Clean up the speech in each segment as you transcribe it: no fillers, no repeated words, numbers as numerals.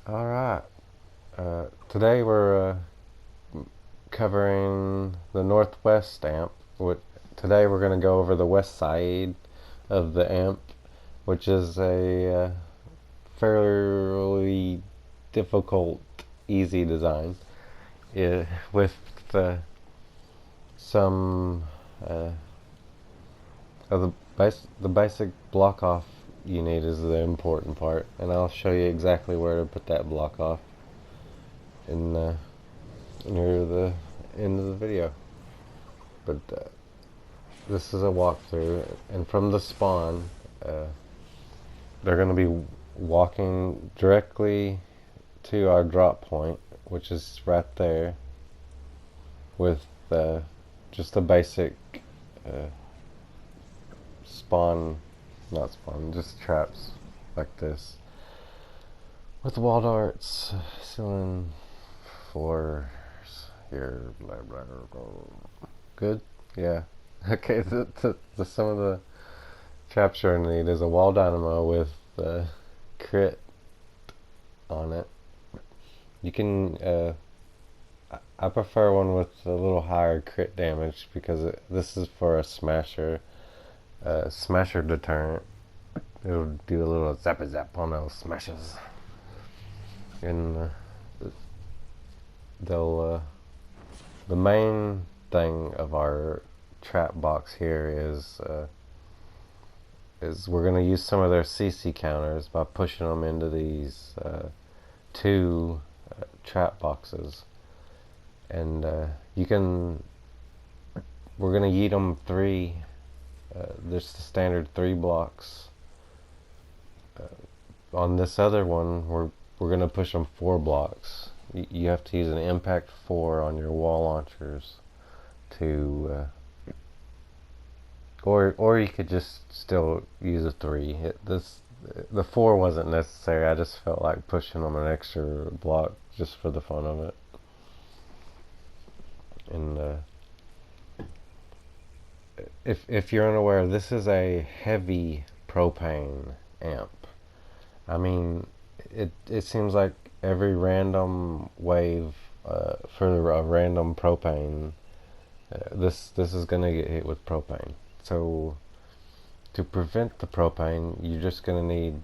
Alright, today we're covering the Northwest amp. Today we're going to go over the west side of the amp, which is a fairly difficult, easy design with some of the basic block off you need is the important part, and I'll show you exactly where to put that block off in near the end of the video. But this is a walkthrough, and from the spawn, they're going to be walking directly to our drop point, which is right there, with just a basic just traps like this, with wall darts, ceiling, floors here. Blah, blah, blah. Good? Yeah. Okay, some of the traps you're gonna need is a wall dynamo with crit on it. You can, I prefer one with a little higher crit damage because this is for a smasher deterrent. It'll do a little zap on those smashes, and they'll the main thing of our trap box here is we're going to use some of their CC counters by pushing them into these two trap boxes, and we're going to yeet them three. There's the standard 3 blocks. On this other one, we're going to push them 4 blocks. You have to use an impact 4 on your wall launchers to, or you could just still use a 3. The 4 wasn't necessary. I just felt like pushing them an extra block just for the fun of it. And if you're unaware, this is a heavy propane amp. I mean, it seems like every random wave for a random propane, this is gonna get hit with propane. So to prevent the propane, you're just gonna need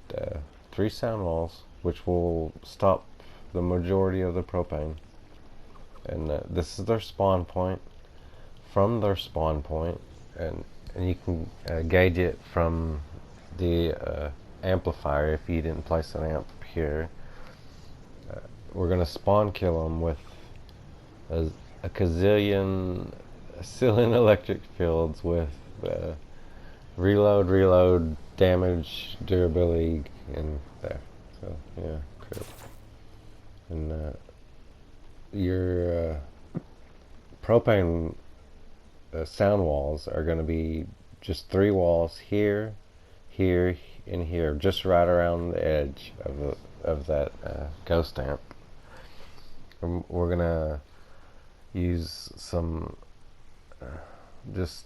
3 sound walls, which will stop the majority of the propane. And this is their spawn point. From their spawn point, and you can gauge it from the amplifier if you didn't place an amp here. We're going to spawn kill them with a gazillion electric fields with reload, damage, durability, and there. So yeah, cool. And your propane sound walls are going to be just 3 walls here, and here, just right around the edge of that ghost amp. We're gonna use some just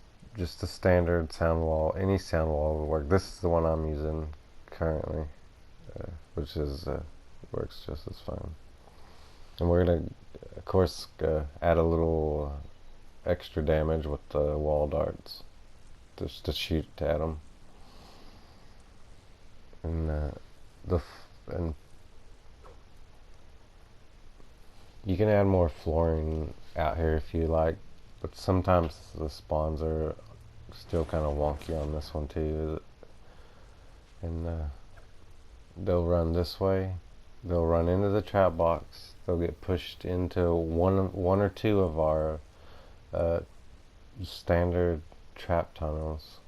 a standard sound wall. Any sound wall will work. This is the one I'm using currently, which is works just as fine. And we're gonna, of course, add a little extra damage with the wall darts, just to shoot at them. And and you can add more flooring out here if you like, but sometimes the spawns are still kind of wonky on this one too. And they'll run this way. They'll run into the trap box. They'll get pushed into one or two of our standard trap tunnels.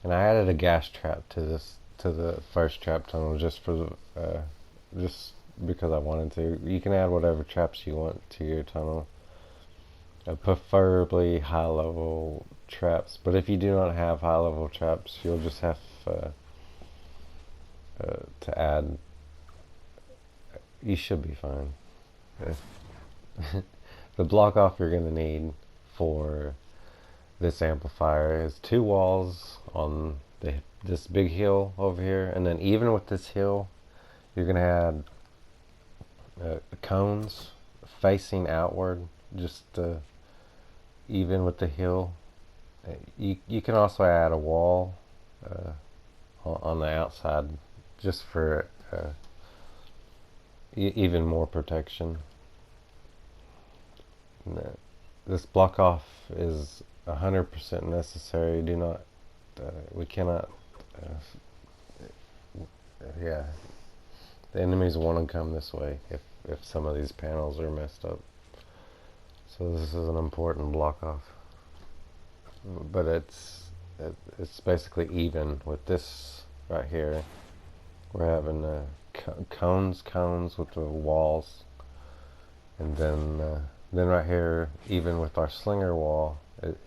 And I added a gas trap to the first trap tunnel just for just because I wanted to. You can add whatever traps you want to your tunnel, preferably high level traps, but if you do not have high level traps, you'll just have to add. You should be fine. The block off you're going to need for this amplifier is 2 walls on this big hill over here, and then even with this hill, you're going to add cones facing outward, just even with the hill. You can also add a wall on the outside just for even more protection. This block off is 100% necessary. Do not, we cannot, yeah, the enemies want to come this way if some of these panels are messed up. So this is an important block off. But it's basically even with this right here. We're having cones with the walls, and then right here, even with our slinger wall,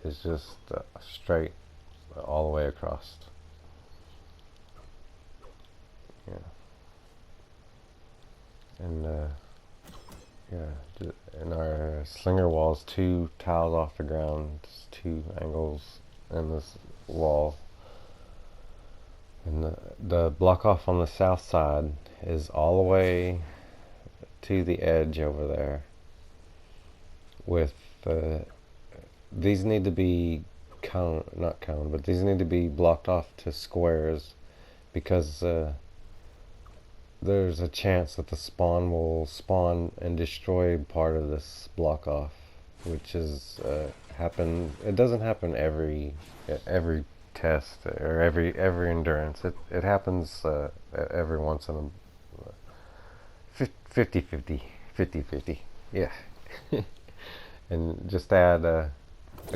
it's just straight all the way across. Yeah, and yeah, and our slinger wall is 2 tiles off the ground. It's 2 angles in this wall. And the block off on the south side is all the way to the edge over there. With these need to be not cone, but these need to be blocked off to squares, because there's a chance that the spawn will spawn and destroy part of this block off, which is happen. It doesn't happen every test or every endurance. It happens every once in a 50-50. Yeah. And just add a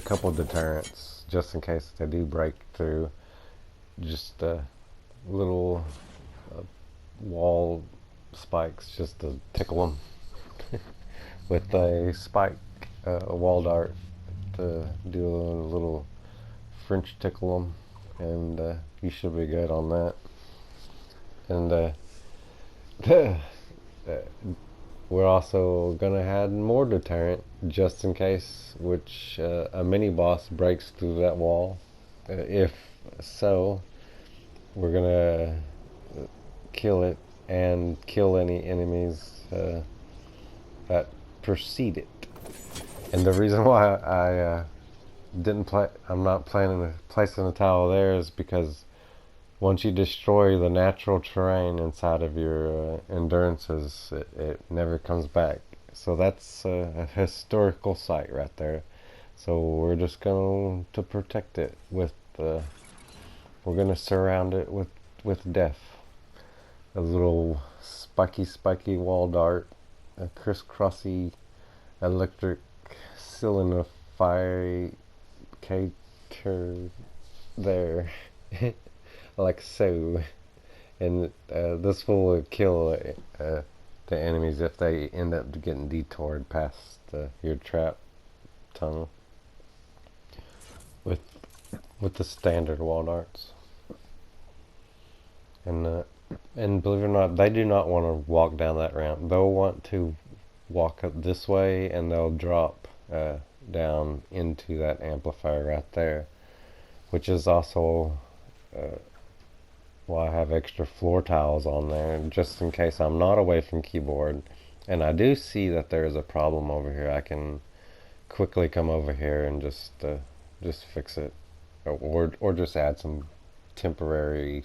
couple deterrents just in case they do break through. Just little wall spikes just to tickle them with a spike, a wall dart, to do a little French tickle them, and you should be good on that. And we're also gonna add more deterrent just in case, which a mini boss breaks through that wall. If so, we're gonna kill it and kill any enemies that precede it. And the reason why I I'm not planning to placing a tile there is because once you destroy the natural terrain inside of your endurances, it never comes back. So that's a historical site right there. So we're just going to protect it with, we're going to surround it with death. A little spiky wall dart, a crisscrossy electric cylinder fiery cater there. Like so, and this will kill the enemies if they end up getting detoured past your trap tunnel with the standard wall darts. And believe it or not, they do not want to walk down that ramp. They'll want to walk up this way, and they'll drop down into that amplifier right there, which is also well, I have extra floor tiles on there just in case I'm not away from keyboard and I do see that there is a problem over here. I can quickly come over here and just fix it, or just add some temporary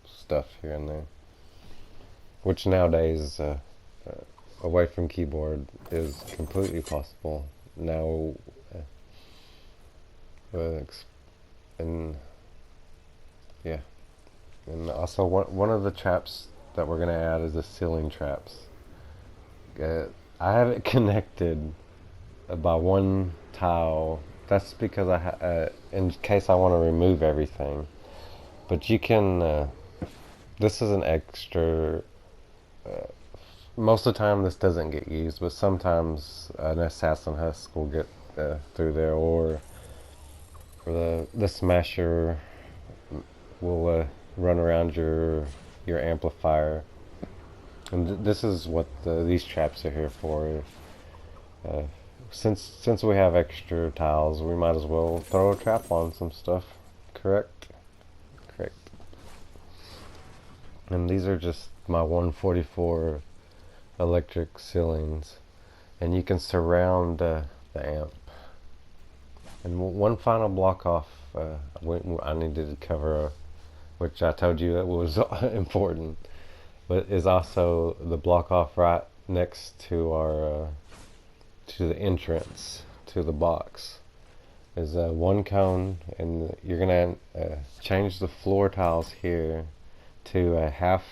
stuff here and there, which nowadays away from keyboard is completely possible now. And yeah. And also one of the traps that we're going to add is the ceiling traps. I have it connected by 1 tile. That's because in case I want to remove everything. But you can, this is an extra, most of the time this doesn't get used, but sometimes an assassin husk will get through there, or the smasher will run around your amplifier. And this is what these traps are here for. Since we have extra tiles, we might as well throw a trap on some stuff. Correct. And these are just my 144 electric ceilings, and you can surround the amp. And one final block off I needed to cover, which I told you that was important, but is also the block off right next to our to the entrance to the box. Is one cone, and you're gonna change the floor tiles here to a half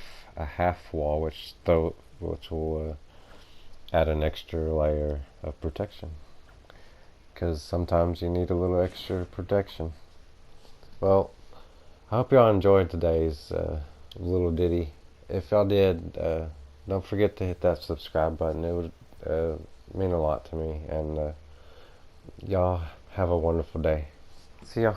wall, which will add an extra layer of protection. Because sometimes you need a little extra protection. Well, I hope y'all enjoyed today's little ditty. If y'all did, don't forget to hit that subscribe button. It would mean a lot to me. And y'all have a wonderful day. See ya.